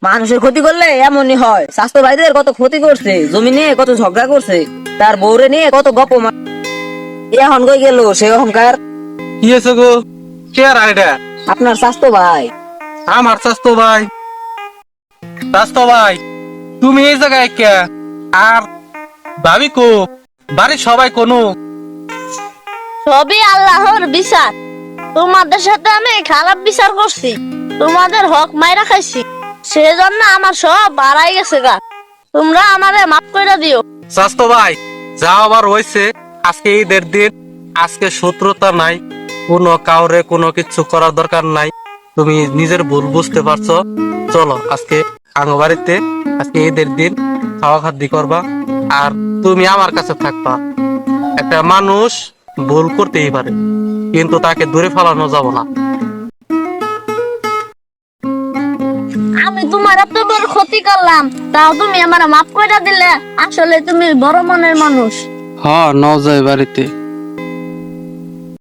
মানুষের ক্ষতি করলে এমনই হয়। স্বাস্থ্য ভাইদের কত ক্ষতি করছে, জমি নিয়ে কত ঝগড়া করছে, তার বউরে নিয়ে কত গপ। এখন কই গেল সে অহংকার? কি হয়েছে গো? কে আর এটা? আপনার স্বাস্থ্য ভাই। আমার স্বাস্থ্য ভাই? স্বাস্থ্য ভাই তুমি এই জায়গায় কে? আর ভাবি কো? বাড়ির সবাই কোনো? সবই আল্লাহর বিচার। তোমাদের সাথে আমি খারাপ বিচার করছি, তোমাদের হক মাইরা খাইছি, সেজন্য আমার সব বাড়াই গেছে গা। তোমরা আমারে মাফ করে দিও। স্বাস্থ্য ভাই যা আবার হয়েছে, আজকে ঈদের দিন, আজকে শত্রুতা নাই, কোনো কাউরে কোনো কিছু করার দরকার নাই। তুমি নিজের ভুল বুঝতে পারছো। চলো আজকে আঙ্গ বাড়িতে, আজকে ঈদের দিন খাওয়া খাদ্য করবা, আর তুমি আমার কাছে থাকবা। একটা মানুষ ভুল করতেই পারে, কিন্তু তাকে দূরে ফেলানো যাব না। আমি তোমার এত বড় ক্ষতি করলাম, তাও তুমি আমার মাফ করে দিলে। আসলে তুমি বড় মনের মানুষ। ন যায় বাড়িতে।